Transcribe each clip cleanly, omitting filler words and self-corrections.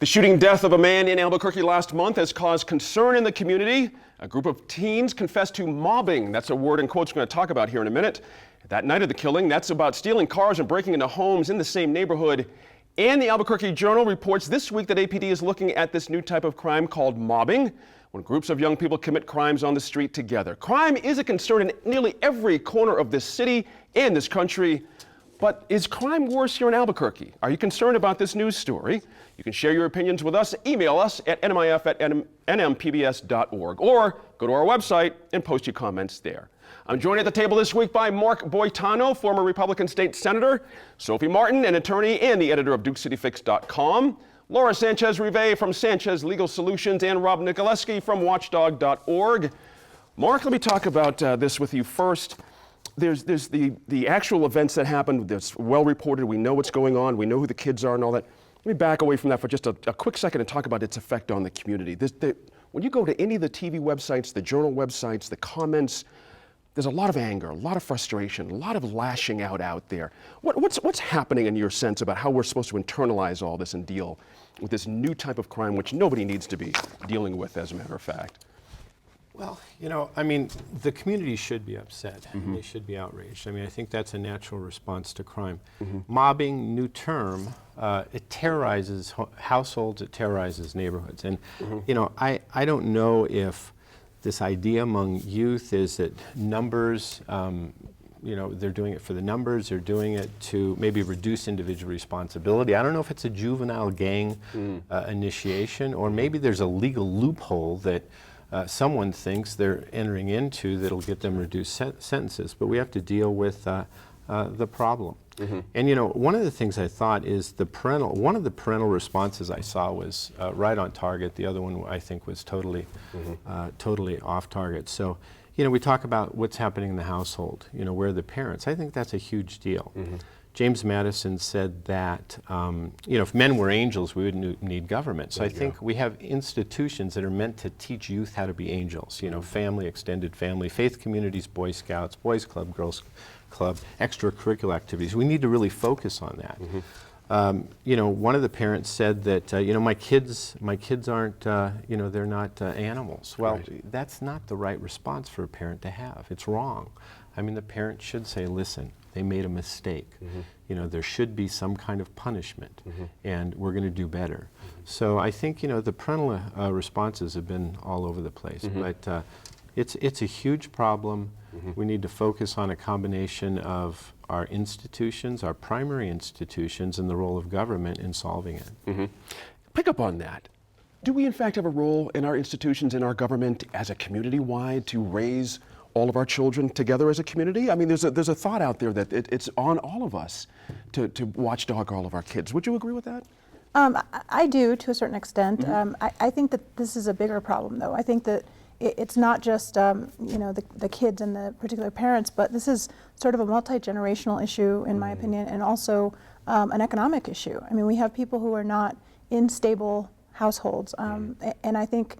The shooting death of a man in Albuquerque last month has caused concern in the community. A group of teens confessed to mobbing. That's a word in quotes we're going to talk about here in a minute. That night of the killing, that's about stealing cars and breaking into homes in the same neighborhood. And the Albuquerque Journal reports this week that APD is looking at this new type of crime called mobbing, when groups of young people commit crimes on the street together. Crime is a concern in nearly every corner of this city and this country. But is crime worse here in Albuquerque? Are you concerned about this news story? You can share your opinions with us. Email us at nmif@nmpbs.org or go to our website and post your comments there. I'm joined at the table this week by Mark Boitano, former Republican state senator, Sophie Martin, an attorney and the editor of DukeCityFix.com, Laura Sanchez-Rive from Sanchez Legal Solutions, and Rob Nicoleski from Watchdog.org. Mark, let me talk about this with you first. There's the actual events that happened. That's well reported. We know what's going on. We know who the kids are and all that. Let me back away from that for just a quick second and talk about its effect on the community. When you go to any of the TV websites, the journal websites, the comments, there's a lot of anger, a lot of frustration, a lot of lashing out there. What's happening in your sense about how we're supposed to internalize all this and deal with this new type of crime, which nobody needs to be dealing with, as a matter of fact? Well, I mean, the community should be upset. They should be outraged. I mean, I think that's a natural response to crime. Mobbing, new term, it terrorizes households, it terrorizes neighborhoods. And, I don't know if this idea among youth is that numbers, they're doing it for the numbers, they're doing it to maybe reduce individual responsibility. I don't know if it's a juvenile gang initiation, or maybe there's a legal loophole that someone thinks they're entering into that'll get them reduced sentences, but we have to deal with the problem. And one of the things I thought is one of the parental responses I saw was right on target. The other one I think was totally off target. So, we talk about what's happening in the household, where are the parents. I think that's a huge deal. James Madison said that, if men were angels, we wouldn't need government. So I think we have institutions that are meant to teach youth how to be angels, family, extended family, faith communities, Boy Scouts, Boys Club, Girls Club, extracurricular activities. We need to really focus on that. One of the parents said that, my kids aren't, they're not animals. Well, that's not the right response for a parent to have. It's wrong. I mean, the parent should say, listen, they made a mistake. There should be some kind of punishment, and we're going to do better. So I think, the parental responses have been all over the place, but it's a huge problem. We need to focus on a combination of our institutions, our primary institutions, and the role of government in solving it. Pick up on that. Do we in fact have a role in our institutions, in our government, as a community-wide to raise all of our children together as a community? I mean, there's a thought out there that it's on all of us to watchdog all of our kids. Would you agree with that? I do, to a certain extent. I think that this is a bigger problem, though. I think that it's not just the kids and the particular parents, but this is sort of a multi-generational issue, in my opinion, and also an economic issue. I mean, we have people who are not in stable households, and I think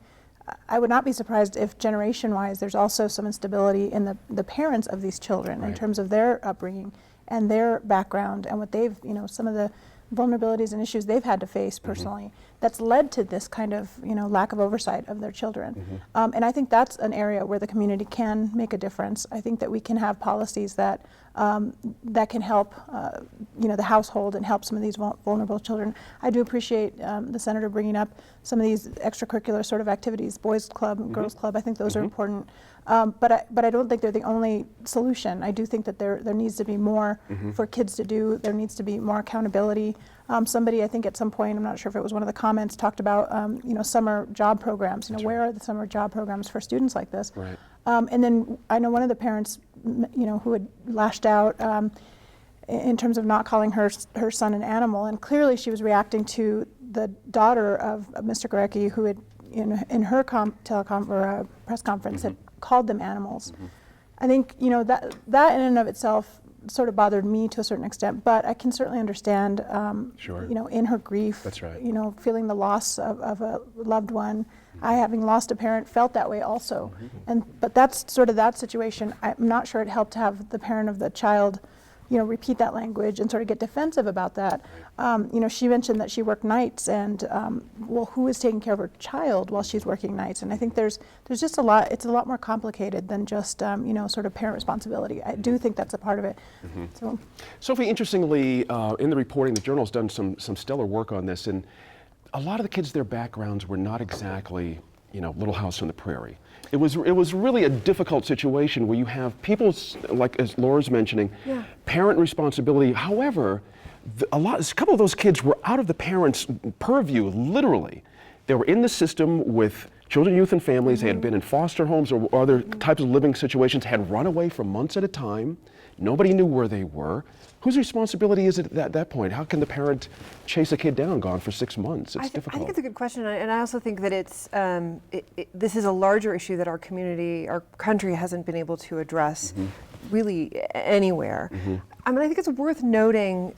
I would not be surprised if generation-wise there's also some instability in the parents of these children in terms of their upbringing and their background and what they've, some of the vulnerabilities and issues they've had to face personally that's led to this kind of, lack of oversight of their children. And I think that's an area where the community can make a difference. I think that we can have policies that that can help, the household and help some of these vulnerable children. I do appreciate the senator bringing up some of these extracurricular sort of activities, Boys Club, Girls Club. I think those are important. But I don't think they're the only solution. I do think that there needs to be more for kids to do. There needs to be more accountability. Somebody, I think at some point, I'm not sure if it was one of the comments, talked about summer job programs. Where are the summer job programs for students like this? And then I know one of the parents, who had lashed out in terms of not calling her son an animal, and clearly she was reacting to the daughter of Mr. Gurecki, who had in her press conference had called them animals. I think that in and of itself sort of bothered me to a certain extent, but I can certainly understand in her grief, feeling the loss of a loved one. I, having lost a parent, felt that way also. But that's sort of that situation. I'm not sure it helped to have the parent of the child repeat that language and sort of get defensive about that. She mentioned that she worked nights, and well, who is taking care of her child while she's working nights? And I think there's just a lot. It's a lot more complicated than just sort of parent responsibility. I do think that's a part of it. So, Sophie, interestingly, in the reporting, the Journal's done some stellar work on this, and a lot of the kids, their backgrounds were not exactly, Little House on the Prairie. It was really a difficult situation where you have people, like as Laura's mentioning, parent responsibility. However, a couple of those kids were out of the parents' purview, literally. They were in the system with children, youth, and families. They had been in foster homes or other types of living situations, had run away for months at a time. Nobody knew where they were. Whose responsibility is it at that point? How can the parent chase a kid down, gone for 6 months? It's difficult. I think it's a good question, and I also think that it's this is a larger issue that our country hasn't been able to address really anywhere. I mean, I think it's worth noting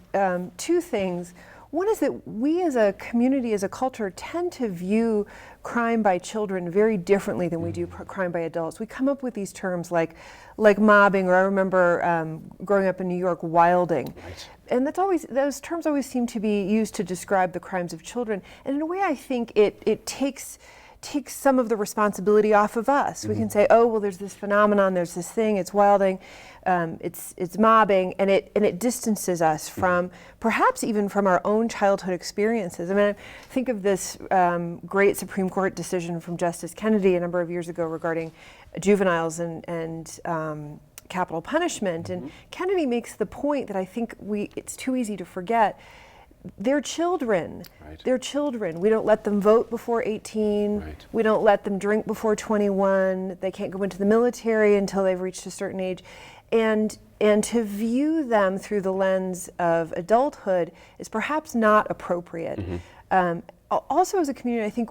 two things. One is that we as a community, as a culture, tend to view crime by children very differently than we do crime by adults. We come up with these terms like mobbing, or I remember growing up in New York, wilding. Right. And those terms always seem to be used to describe the crimes of children. And in a way, I think it takes some of the responsibility off of us. We can say, oh, well, there's this phenomenon, there's this thing, it's wilding, it's mobbing, and it distances us from, perhaps even from our own childhood experiences. I mean, I think of this great Supreme Court decision from Justice Kennedy a number of years ago regarding juveniles and capital punishment. And Kennedy makes the point that I think it's too easy to forget. They're children. Right. They're children. We don't let them vote before 18. Right. We don't let them drink before 21. They can't go into the military until they've reached a certain age. And to view them through the lens of adulthood is perhaps not appropriate. Also, as a community, I think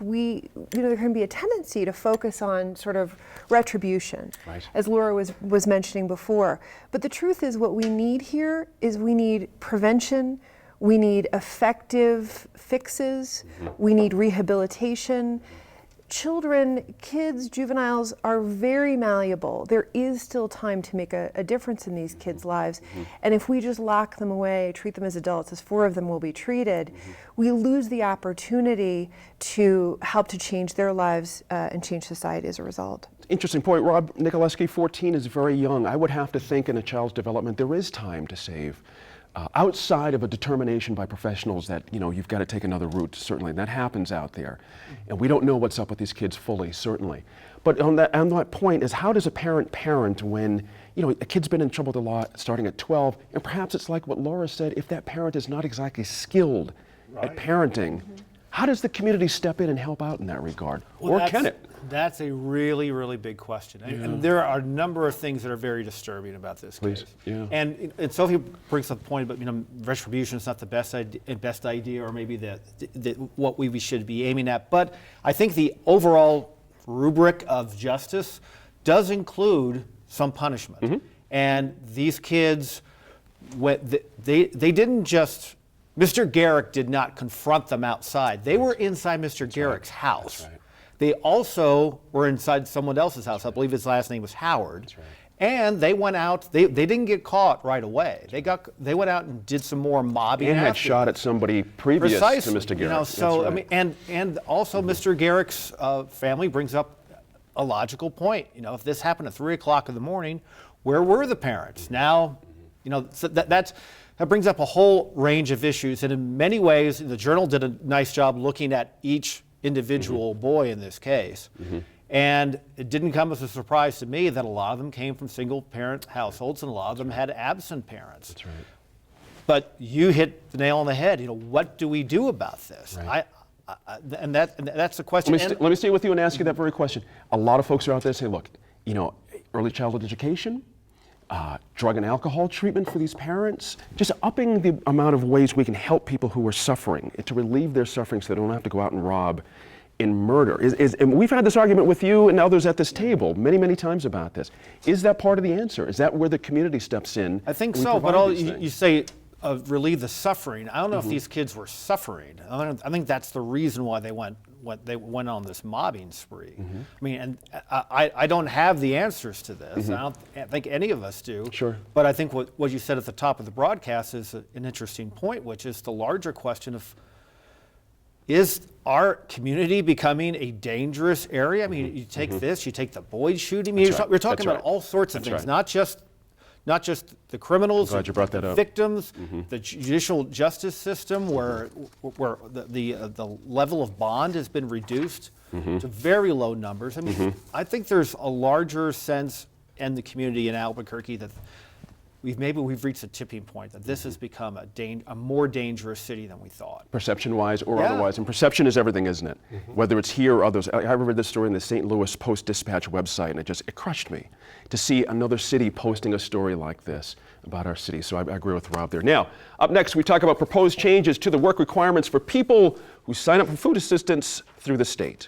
there can be a tendency to focus on sort of retribution, as Laura was mentioning before. But the truth is, what we need here is we need prevention. We need effective fixes. We need rehabilitation. Children, kids, juveniles are very malleable. There is still time to make a difference in these kids' lives. And if we just lock them away, treat them as adults, as 4 of them will be treated, we lose the opportunity to help to change their lives and change society as a result. Interesting point. Rob Nicoleski, 14 is very young. I would have to think in a child's development there is time to save. Outside of a determination by professionals that, you've got to take another route, certainly. That happens out there. And we don't know what's up with these kids fully, certainly. But on that point is, how does a parent when, a kid's been in trouble a lot starting at 12, and perhaps it's like what Laura said, if that parent is not exactly skilled at parenting, how does the community step in and help out in that regard? Well, or can it? That's a really, really big question. And there are a number of things that are very disturbing about this case. Yeah. And Sophie brings up the point about, retribution is not the best idea, or maybe what we should be aiming at. But I think the overall rubric of justice does include some punishment. And these kids, they didn't just, Mr. Garrick did not confront them outside. They were inside Mr. Garrick's house. That's right. They also were inside someone else's house. I believe his last name was Howard. That's right. And they went out. They didn't get caught right away. They went out and did some more mobbing. And had shot at somebody previous to Mr. Garrick. So right. I mean, and also Mr. Garrick's family brings up a logical point. If this happened at 3 o'clock in the morning, where were the parents? Now, so that brings up a whole range of issues. And in many ways, the Journal did a nice job looking at each individual boy in this case. And it didn't come as a surprise to me that a lot of them came from single-parent households, and a lot of them had absent parents. That's right. But you hit the nail on the head. What do we do about this? Right. And that's the question. Let me stay with you and ask you that very question. A lot of folks are out there saying, look, early childhood education, drug and alcohol treatment for these parents, just upping the amount of ways we can help people who are suffering, to relieve their suffering so they don't have to go out and rob and murder. And we've had this argument with you and others at this table many, many times about this. Is that part of the answer? Is that where the community steps in? I think so, but you say relieve the suffering. I don't know if these kids were suffering. I think that's the reason why they went on this mobbing spree. I mean, and I don't have the answers to this. I don't think any of us do. Sure. But I think what you said at the top of the broadcast is an interesting point, which is the larger question of, is our community becoming a dangerous area? I mean, you take this, you take the Boyd shooting. I mean, we're talking about all sorts of things, not just the criminals, Glad you brought that the up. victims, the judicial justice system, where the level of bond has been reduced to very low numbers. I mean, I think there's a larger sense in the community in Albuquerque that we've reached a tipping point, that this has become a more dangerous city than we thought. Perception-wise or Yeah. otherwise. And perception is everything, isn't it? Whether it's here or others. I read this story in the St. Louis Post-Dispatch website, and it crushed me to see another city posting a story like this about our city. So I agree with Rob there. Now, up next, we talk about proposed changes to the work requirements for people who sign up for food assistance through the state.